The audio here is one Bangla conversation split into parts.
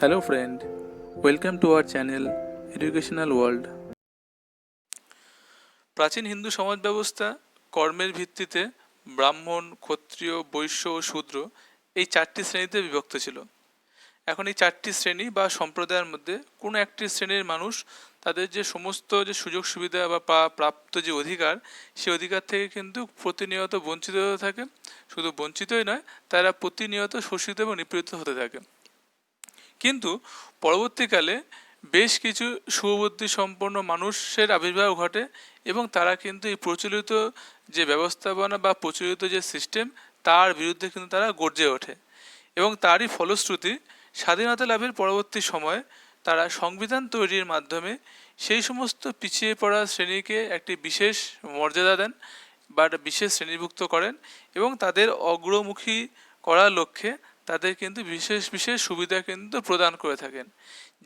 Hello friend, welcome to our channel Educational World. প্রাচীন হিন্দু সমাজ ব্যবস্থা কর্মের ভিত্তিতে ব্রাহ্মণ, ক্ষত্রিয়, বৈশ্য ও শূদ্র এই চারটি শ্রেণীতে বিভক্ত ছিল। এখন এই চারটি শ্রেণী বা সম্প্রদায়ের মধ্যে কোনো একটি শ্রেণীর মানুষ তাদের যে সমস্ত সুযোগ সুবিধা বা প্রাপ্ত যে অধিকার, সেই অধিকার থেকে কিন্তু প্রতিনিয়ত বঞ্চিত হতে থাকে। শুধু বঞ্চিতই নয়, তারা প্রতিনিয়ত শোষিত এবং নিপীড়িত হতে থাকে। কিন্তু পরবর্তীকালে বেশ কিছু শুভবুদ্ধি সম্পন্ন মানুষের আবির্ভাব ঘটে এবং তারা কিন্তু এই প্রচলিত যে ব্যবস্থাপনা বা প্রচলিত যে সিস্টেম, তার বিরুদ্ধে কিন্তু তারা গর্জে ওঠে এবং তারই ফলশ্রুতি স্বাধীনতা লাভের পরবর্তী সময়ে তারা সংবিধান তৈরির মাধ্যমে সেই সমস্ত পিছিয়ে পড়া শ্রেণীকে একটি বিশেষ মর্যাদা দেন বা বিশেষ শ্রেণীভুক্ত করেন এবং তাদের অগ্রমুখী করার লক্ষ্যে তাদের কিন্তু বিশেষ বিশেষ সুবিধা কিন্তু প্রদান করে থাকেন,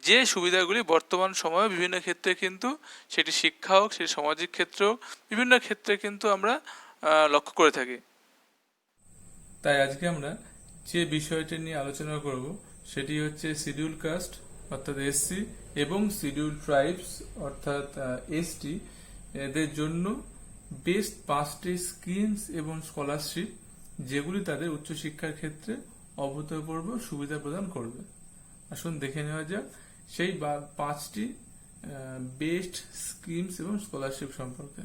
যে সুবিধাগুলি বর্তমান সময়ে বিভিন্ন ক্ষেত্রে কিন্তু সেটি শিক্ষা হোক, সেটি সামাজিক ক্ষেত্র হোক, বিভিন্ন ক্ষেত্রে কিন্তু আমরা লক্ষ্য করে থাকি। তাই আজকে আমরা যে বিষয়টি নিয়ে আলোচনা করব সেটি হচ্ছে শিডিউল কাস্ট অর্থাৎ এসসি এবং শিডিউল ট্রাইবস অর্থাৎ এসটি এদের জন্য বেস্ট 5টি স্কিমস এবং স্কলারশিপ যেগুলি তাদের উচ্চশিক্ষার ক্ষেত্রে অভূতপূর্ব সুবিধা প্রদান করবে। আসুন দেখে নেওয়া যাক সেই 5টি বেস্ট স্কিমস এবং স্কলারশিপ সম্পর্কে।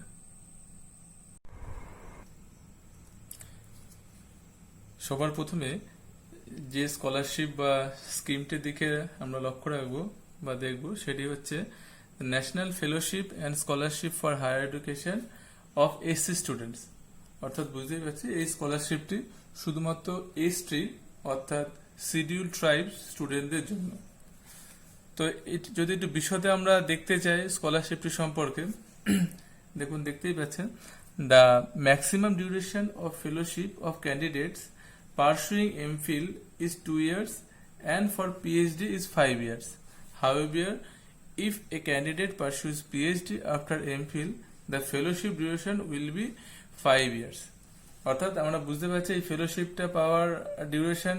সবার প্রথমে যে স্কলারশিপ বা স্কিমটির দিকে আমরা লক্ষ্য রাখবো বা দেখব সেটি হচ্ছে national fellowship and scholarship for higher education of SC students. অর্থাৎ বুঝতেই পারছি এই স্কলারশিপটি শুধুমাত্র এসটি অর্থাৎ শিডিউল ট্রাইবস স্টুডেন্টদের জন্য। তো যদি একটু বিশদে আমরা দেখতে চাই স্কলারশিপটি সম্পর্কে, দেখুন দেখতেই পাচ্ছেন, the maximum duration of fellowship of candidates pursuing MPhil is 2 years and for PhD is 5 years. However, if a candidate pursues PhD after MPhil, the fellowship duration will be 5 years. অর্থাৎ আমরা বুঝতে পারছি এই ফেলোশিপটা পাওয়ার ডিউরেশন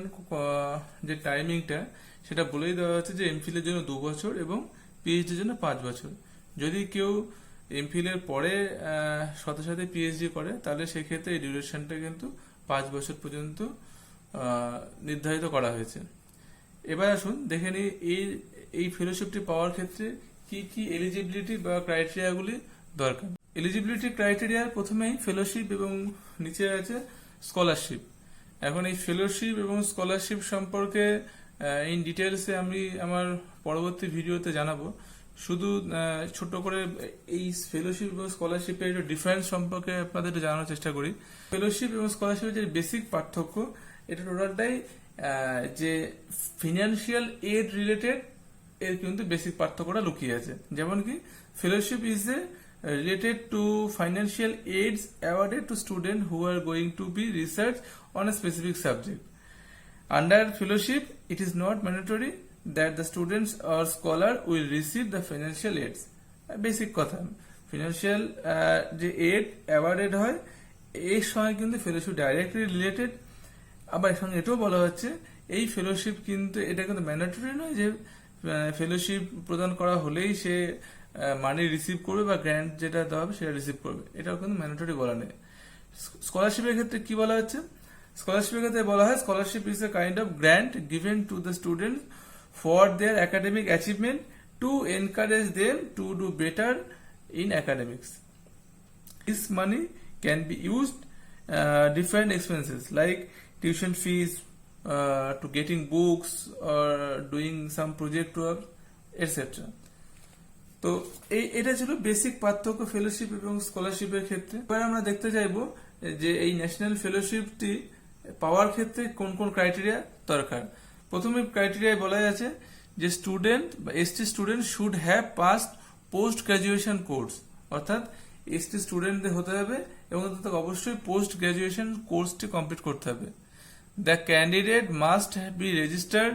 যে টাইমিংটা সেটা বলেই দেওয়া হচ্ছে যে এমফিলের জন্য 2 বছর এবং পিএইচডির জন্য 5 বছর। যদি কেউ এমফিলের পরে সাথে সাথে পিএইচডি করে তাহলে সেক্ষেত্রে এই ডিউরেশনটা কিন্তু 5 বছর পর্যন্ত নির্ধারিত করা হয়েছে। এবার আসুন দেখে নিই এই ফেলোশিপটি পাওয়ার ক্ষেত্রে কি কি এলিজিবিলিটি বা ক্রাইটেরিয়াগুলি দরকার। এলিজিবিলিটি ক্রাইটেরিয়ার প্রথমেই ফেলোশিপ এবং নিচে আছে স্কলারশিপ। এখন এই ফেলোশিপ এবং স্কলারশিপ সম্পর্কে ইন ডিটেলসে আমি আমার পরবর্তী ভিডিওতে জানাবো। শুধু ছোট করে এই ফেলোশিপ এবং স্কলারশিপের একটু ডিফারেন্স সম্পর্কে আপনাদের একটু জানানোর চেষ্টা করি। ফেলোশিপ এবং স্কলারশিপের যে বেসিক পার্থক্য, এটা টোটালটাই যে ফিনান্সিয়াল এড রিলেটেড এর কিন্তু বেসিক পার্থক্যটা লুকিয়ে আছে। যেমন কি fellowship is a related to financial aids awarded to student who are going to be research on a specific subject. Under fellowship, it is not mandatory that the students or scholar will receive the financial aids. Basic কথা, ফিনান্সিয়াল যে এড অ্যাওয়ার্ডেড হয় এর সঙ্গে কিন্তু ফেলোশিপ ডাইরেক্টলি রিলেটেড। আবার এর সঙ্গে এটাও বলা হচ্ছে এই ফেলোশিপ কিন্তু এটা কিন্তু ম্যান্ডেটরি নয় যে ফেলোশিপ প্রদান করা হলেই সে মানি রিসিভ করবে বা গ্র্যান্ট যেটা দেওয়া হবে সেটা রিসিভ করবে, এটাও কিন্তু ম্যান্ডেটরি বলা নেই। স্কলারশিপের ক্ষেত্রে কি বলা হচ্ছে? স্কলারশিপের ক্ষেত্রে বলা হয় scholarship is a kind of grant given to the student for their academic achievement to encourage them to do better in academics. This money can be used different expenses like tuition fees, to getting books or doing some project work, etc. তো এটা ছিল বেসিক পার্থক্য ফেলোশিপ এবং স্কলারশিপের ক্ষেত্রে। এবার আমরা দেখতে চাইবো যে এই ন্যাশনাল ফেলোশিপটি পাওয়ার ক্ষেত্রে কোন কোন ক্রাইটেরিয়া দরকার। প্রথমে ক্রাইটেরিয়ায় বলা আছে যে স্টুডেন্ট বা ST student should have passed post graduation course, অর্থাৎ এসটি স্টুডেন্টদের হতে হবে এবং তাদের অবশ্যই পোস্ট গ্রাজুয়েশন কোর্সটি কমপ্লিট করতে হবে। The candidate must be registered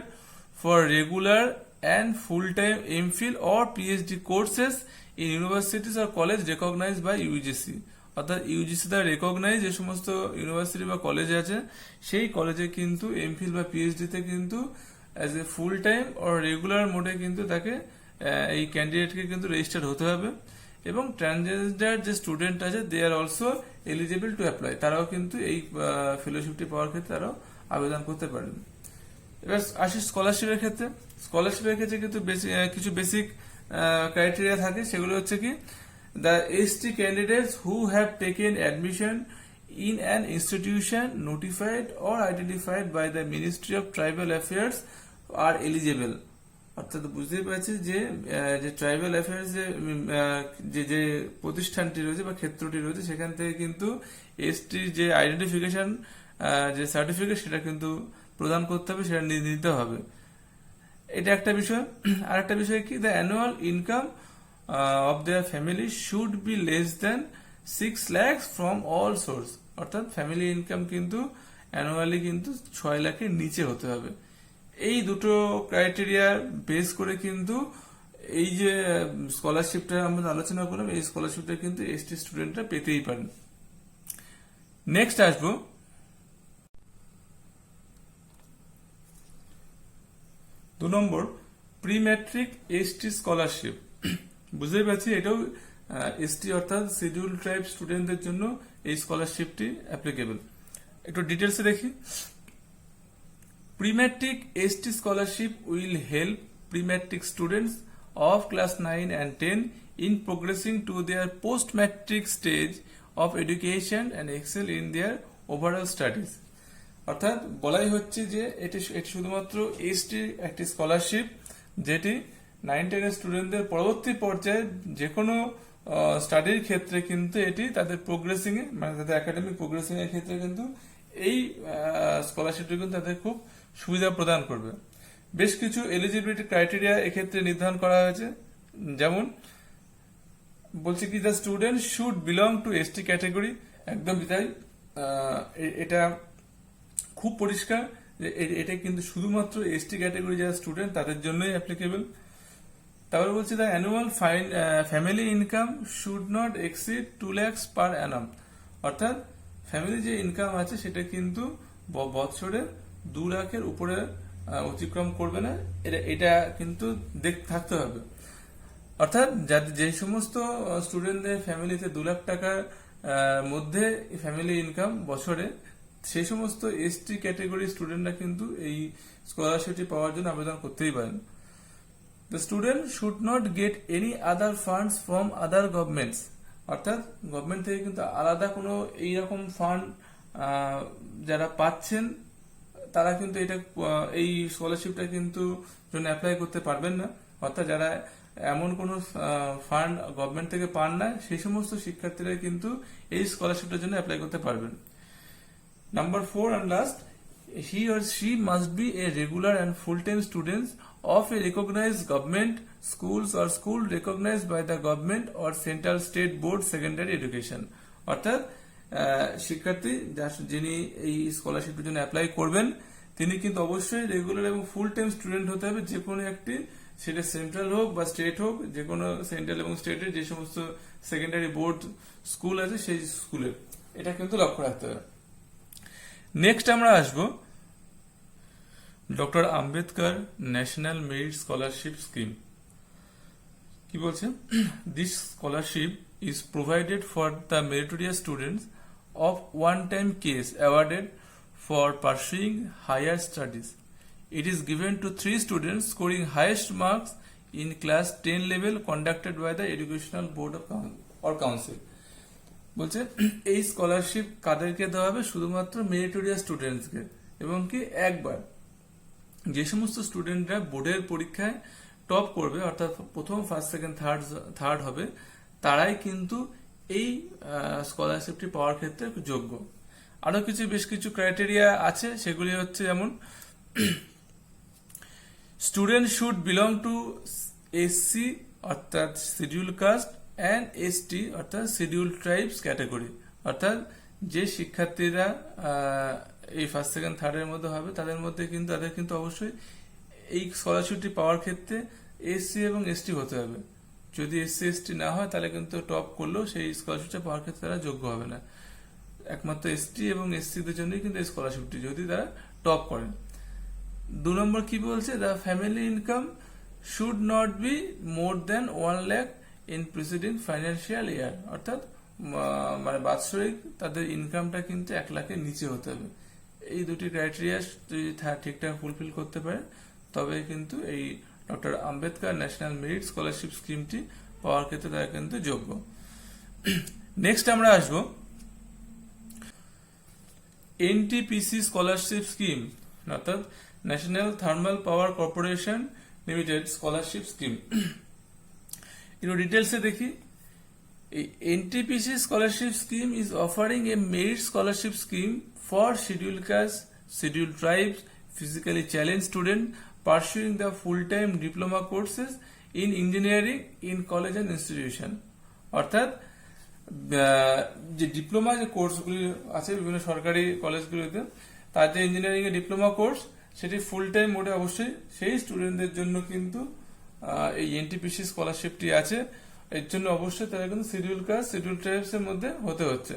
for regular and full time MPhil or PhD courses in universities or college recognized by UGC. অর্থাৎ ইউজিসি দ্বারা রেকগনাইজ যে সমস্ত ইউনিভার্সিটি বা কলেজ আছে সেই কলেজে কিন্তু এমফিল বা পিএইচডিতে কিন্তু as a full time or regular মোডে কিন্তু তাকে এই ক্যান্ডিডেটকে কিন্তু রেজিস্টার হতে হবে। এবং ট্রান্সজেন্ডার যে স্টুডেন্ট আছে they are also eligible to apply, তারাও কিন্তু এই ফেলোশিপটি পাওয়ার ক্ষেত্রে তারাও আবেদন করতে পারেন। এবার আসি স্কলারশিপের ক্ষেত্রে। স্কলারশিপের ক্ষেত্রে কিন্তু কিছু বেসিক ক্রাইটেরিয়া থাকে, সেগুলো হচ্ছে কি the ST candidates who have taken admission in an institution notified or identified by the Ministry of Tribal Affairs are eligible। অর্থাৎ বুঝতেই পারছি যে ট্রাইবাল অ্যাফেয়ার্স যে প্রতিষ্ঠানটি রয়েছে বা ক্ষেত্রটি রয়েছে সেখান থেকে কিন্তু এসটির যে আইডেন্টিফিকেশন যে সার্টিফিকেট সেটা কিন্তু প্রদান করতে হবে, সেটা নিতে হবে। এটা একটা বিষয়। আর একটা বিষয় কি the annual income of their family should be less than 6 lakhs from all source. অর্থাৎ ফ্যামিলি ইনকাম কিন্তু অ্যানুয়ালি কিন্তু 6 লাখের নিচে হতে হবে। এই দুটো ক্রাইটেরিয়া বেস করে কিন্তু এই যে স্কলারশিপটা আমরা আলোচনা করলাম, এই স্কলারশিপটা কিন্তু এসটি স্টুডেন্টরা পেতেই পারেন। নেক্সট আসবো দু নম্বর, প্রি ম্যাট্রিক এসটি স্কলারশিপ। বুঝতেই পারছি এটাও এসটি অর্থাৎ শিডিউল ট্রাইব স্টুডেন্টদের জন্য এই স্কলারশিপটি অ্যাপ্লিকেবল। একটু ডিটেলসে দেখি। Pre-matric ST scholarship will help pre-matric students of class 9 and 10 in progressing to their post-matric stage of education and excel in their overall studies। অর্থাৎ বলাই হচ্ছে যে এটি শুধুমাত্র এসটি একটি স্কলারশিপ যেটি 9-10 এর স্টুডেন্টদের পরবর্তী পর্যায়ে যে কোনো স্টাডির ক্ষেত্রে কিন্তু এটি তাদের প্রোগ্রেসিং এ মানে তাদের একাডেমিক প্রোগ্রেসিং এর ক্ষেত্রে কিন্তু এই স্কলারশিপটি কিন্তু তাদের খুব সুবিধা প্রদান করবে। বেশ কিছু এলিজিবিলিটি ক্রাইটেরিয়া এক্ষেত্রে নির্ধারণ করা হয়েছে, যেমন বলছে কি the student should belong to ST category. একদম তাই, এটা খুব পরিষ্কার যে এটা কিন্তু শুধুমাত্র এসটি ক্যাটাগরি যারা স্টুডেন্ট তাদের জন্যই অ্যাপ্লিকেবল। তারপরে বলছে the annual family income should not exceed 2 lakhs পার অ্যানাম। অর্থাৎ ফ্যামিলি যে ইনকাম আছে সেটা কিন্তু বছরে 2 লাখের উপরে অতিক্রম করবে না, এটা কিন্তু থাকতে হবে। অর্থাৎ যে সমস্ত স্টুডেন্টদের ফ্যামিলিতে 2 লাখ টাকার মধ্যে ফ্যামিলি ইনকাম বছরে, সেই সমস্ত এসটি ক্যাটাগরি স্টুডেন্টরা কিন্তু এই স্কলারশিপটি পাওয়ার জন্য আবেদন করতেই পারেন। The student should not get any other funds from other governments। অর্থাৎ গভর্নমেন্ট থেকে কিন্তু আলাদা কোনো এইরকম ফান্ড যারা পাচ্ছেন তারা কিন্তু এই স্কলারশিপটা কিন্তু জন্য অ্যাপ্লাই করতে পারবেন না। অর্থাৎ যারা এমন কোনো ফান্ড গভর্নমেন্ট থেকে পান না সেই সমস্ত শিক্ষার্থীরা কিন্তু এই স্কলারশিপটার জন্য অ্যাপ্লাই করতে পারবেন। Number 4 and last, he or she must be a regular and full-time student of a recognized government schools or school recognized by the government or central state board secondary education। অর্থাৎ শিক্ষার্থী যিনি এই স্কলারশিপের জন্য অ্যাপ্লাই করবেন তিনি কিন্তু অবশ্যই রেগুলার এবং ফুল টাইম স্টুডেন্ট হতে হবে যে কোনো একটি, সেটা সেন্ট্রাল হোক বা স্টেট হোক, যে কোনো সেন্ট্রাল এবং স্টেটের যে সমস্ত সেকেন্ডারি বোর্ড স্কুল আছে সেই স্কুলের, এটা কিন্তু লক্ষ্য রাখতে হবে। নেক্সট আমরা আসবো doctor Ambedkar national merit scholarship scheme. কি বলছে? This scholarship is provided for the meritorious students of one-time case awarded for pursuing higher studies. It is given to 3 students scoring highest marks in class 10 level conducted by the Educational Board or Council। বলছে এই স্কলারশিপ কাদেরকে দেওয়া হবে? শুধুমাত্র মেরিটোরিয়াস স্টুডেন্টসকে, এবং কি একবার যে সমস্ত স্টুডেন্টরা বোর্ডের পরীক্ষায় টপ করবে অর্থাৎ প্রথম, ফার্স্ট, সেকেন্ড, থার্ড হবে তারাই কিন্তু এই স্কলারশিপটি পাওয়ার ক্ষেত্রে যোগ্য। আরো বেশ কিছু ক্রাইটেরিয়া আছে, সেগুলি হচ্ছে যেমন student should belong to SC অর্থাৎ শিডিউল কাস্ট অ্যান্ড এসটি অর্থাৎ শিডিউল ট্রাইবস ক্যাটাগরি। অর্থাৎ যে শিক্ষার্থীরা এই ফার্স্ট, সেকেন্ড, থার্ডের মধ্যে হবে তাদের কিন্তু অবশ্যই এই স্কলারশিপটি পাওয়ার ক্ষেত্রে এসসি এবং এসটি হতে হবে। যদি এসসি এসটি না হয় তাহলে কিন্তু টপ করলেও সেই স্কলারশিপটা পাওয়ার ক্ষেত্রে তারা যোগ্য হবে না। একমাত্র এসটি এবং এসসিদের জন্যই কিন্তু এই স্কলারশিপটি, যদি তারা টপ করেন। 2 নম্বর কি বলছে, the family income should not be more than 1 lakh in preceding financial year, অর্থাৎ মানে বাৎসরিক তাদের ইনকামটা কিন্তু 1 লাখের নিচে হতে হবে। এই দুটি ক্রাইটেরিয়া যদি ঠিকঠাক ফুলফিল করতে পারে তবে কিন্তু এই doctor Ambedkar national merit scholarship স্কিমটি পাওয়ার ক্ষেত্রে তারা কিন্তু যোগ্য। নেক্সট আমরা আসবো এনটিপিসি স্কলারশিপ স্কিম, অর্থাৎ national thermal power corporation limited scholarship scheme. একটু ডিটেলসে দেখি। এই NTPC scholarship scheme is offering a merit scholarship scheme for schedule caste, schedule tribes, physically challenged student pursuing the full-time diploma courses in engineering in college and institution। অর্থাৎ যে ডিপ্লোমা যে কোর্সগুলি আছে বিভিন্ন সরকারি কলেজগুলিতে, তার যে ইঞ্জিনিয়ারিং এর ডিপ্লোমা কোর্স সেটি ফুল টাইম মোডে অবশ্যই সেই স্টুডেন্টদের জন্য কিন্তু এই এনটিপিসি স্কলারশিপটি আছে। এর জন্য অবশ্যই তারা কিন্তু শিডিউল কাস্ট, শিডিউল ট্রাইবস এর মধ্যে হতে হচ্ছে।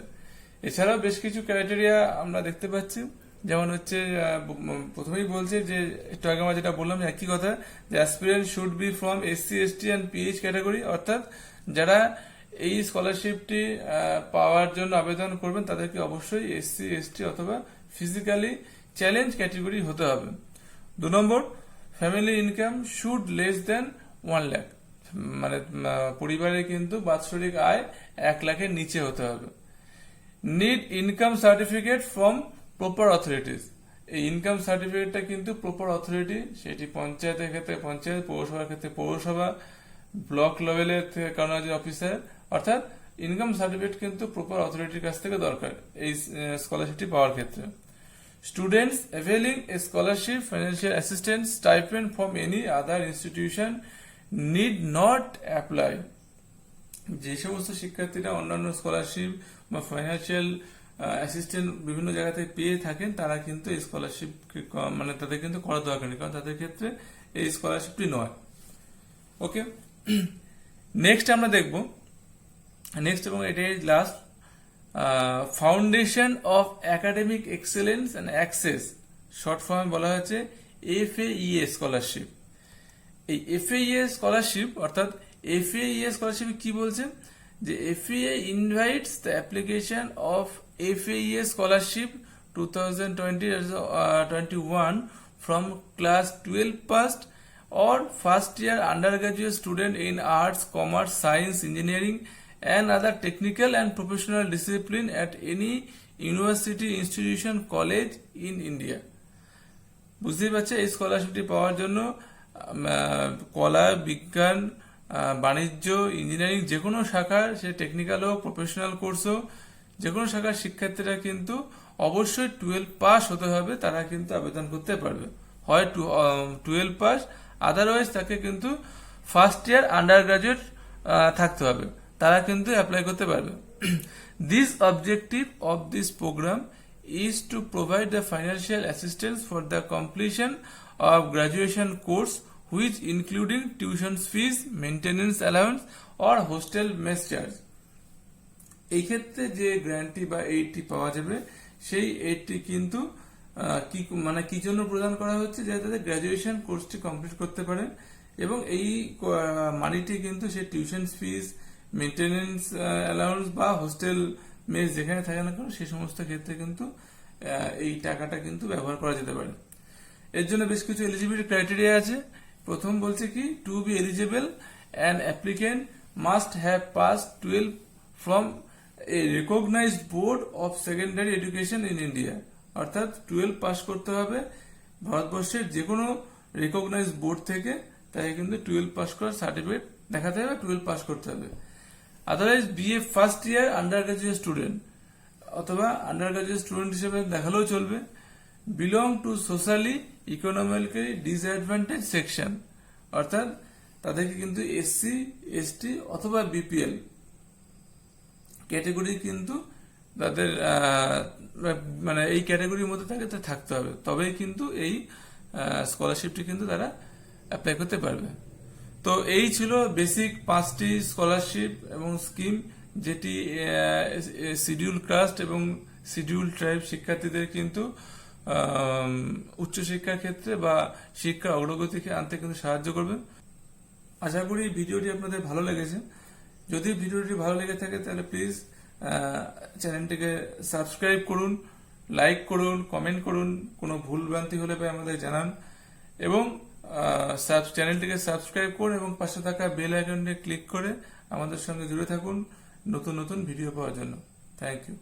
এছাড়াও বেশ কিছু ক্রাইটেরিয়া আমরা দেখতে পাচ্ছি, যেমন হচ্ছে প্রথমেই বলছে যে একটু আগে আমরা যেটা বললাম একই কথা, যে aspirant should be from SC, ST and pH category, অর্থাৎ যারা এই স্কলারশিপটি পাওয়ার জন্য আবেদন করবেন তাদেরকে অবশ্যই এসসি, এসটি অথবা ফিজিক্যালি চ্যালেঞ্জ ক্যাটাগরি হতে হবে। 2 নম্বর, family income should less than 1 lakh, মানে পরিবারের কিন্তু বাৎসরিক আয় 1 লাখের নিচে হতে হবে। Need income certificate from proper authorities, এই ইনকাম সার্টিফিকেটটা কিন্তু প্রপার অথরিটি, সেটি পঞ্চায়েতের ক্ষেত্রে পঞ্চায়েত, পৌরসভার ক্ষেত্রে পৌরসভা, ব্লক লেভেলের থেকে কাউন্সিল অফিসার, অর্থাৎ ইনকাম সার্টিফিকেট কিন্তু প্রপার অথরিটির কাছ থেকে দরকার এই স্কলারশিপটি পাওয়ার ক্ষেত্রে। Students availing A scholarship, financial assistance, stipend from any other institution need not apply, যে সমস্ত শিক্ষার্থীরা অন্যান্য স্কলারশিপ বা ফাইন্যান্সিয়াল অ্যাসিস্ট্যান্ট বিভিন্ন জায়গা থেকে পেয়ে থাকেন তারা কিন্তু এই স্কলারশিপ মানে তাদের কিন্তু করা দরকার নেই, কারণ তাদের ক্ষেত্রে এই স্কলারশিপটি নয়। ওকে, নেক্সট আমরা দেখব, নেক্সট এবং এটাই last, foundation of academic excellence and access, short ফর্মে বলা হচ্ছে FAEA স্কলারশিপ। এই FAEA স্কলারশিপ অর্থাৎ FAEA স্কলারশিপ কি বলছে, যে FAA invites the application of FAEA scholarship 2020-21 from class 12 passed or first year undergraduate student in arts, commerce, science, engineering and other technical and professional discipline at any university, institution, college in India। বুঝতেই পারছে এই স্কলারশিপটি পাওয়ার জন্য কলা, বিজ্ঞান, বাণিজ্য, ইঞ্জিনিয়ারিং যে কোনো শাখার, সে টেকনিক্যাল হোক, প্রফেশনাল কোর্স হোক, যে কোনো শাখার শিক্ষার্থীরা কিন্তু অবশ্যই 12 পাস হতে হবে, তারা কিন্তু আবেদন করতে পারবে। হয় 12 পাস, আদারওয়াইজ তাকে কিন্তু ফার্স্ট ইয়ার আন্ডার গ্রাজুয়েট থাকতে হবে, তারা কিন্তু অ্যাপ্লাই করতে পারবে। This objective of this programme is to provide the financial assistance for the completion of graduation course which including tuition fees, maintenance allowance or hostel mess charge। এই ক্ষেত্রে যে গ্র্যান্টটি বা এইডটি পাওয়া যাবে, সেই এইডটি কিন্তু কি জন্য প্রদান করা হচ্ছে, যাতে তাদের গ্রাজুয়েশন কোর্সটি কমপ্লিট করতে পারে, এবং এই মানিটি কিন্তু সে টিউশন ফিস, মেনটেনেন্স অ্যালাউন্স বা হোস্টেল মেস যেখানে থাকে না কেন সেই সমস্ত ক্ষেত্রে কিন্তু এই টাকাটা কিন্তু ব্যবহার করা যেতে পারে। এর জন্য বেশ কিছু এলিজিবিলিটি ক্রাইটেরিয়া আছে। প্রথম বলছে কি, to be eligible an applicant must have pass 12 from a recognized board of secondary education in India, অর্থাৎ 12 পাস করতে হবে ভারতবর্ষের যে কোনো রেকগনাইজড বোর্ড থেকে, তাই কিন্তু 12 পাস করার সার্টিফিকেট দেখাতে হবে, 12 পাস করতে হবে। Otherwise BA first year under graduate student অথবা আন্ডার গ্রাজুয়েট স্টুডেন্ট হিসেবে দেখালেও চলবে। Belong to socially economically disadvantage section, অর্থাৎ তাদেরকে কিন্তু SC, ST অথবা BPL ক্যাটাগরি কিন্তু তাদের মানে এই ক্যাটাগরির মধ্যে তাকে থাকতে হবে, তবেই কিন্তু এই স্কলারশিপটি কিন্তু তারা অ্যাপ্লাই করতে পারবে। তো এই ছিল বেসিক 5টি স্কলারশিপ এবং স্কিম, যেটি শিডিউল কাস্ট এবং শিডিউল ট্রাইব শিক্ষার্থীদের কিন্তু উচ্চশিক্ষার ক্ষেত্রে বা শিক্ষার অগ্রগতিকে আনতে কিন্তু সাহায্য করবে। আশা করি ভিডিওটি আপনাদের ভালো লেগেছে। যদি ভিডিওটি ভালো লেগে থাকে তাহলে প্লিজ চ্যানেলটিকে সাবস্ক্রাইব করুন, লাইক করুন, কমেন্ট করুন, কোনো ভুল ভ্রান্তি হলে আমাদের জানান এবং চ্যানেলটিকে সাবস্ক্রাইব করুন এবং পাশে থাকা বেল আইকনে ক্লিক করে আমাদের সঙ্গে জুড়ে থাকুন নতুন নতুন ভিডিও পাওয়ার জন্য। Thank you.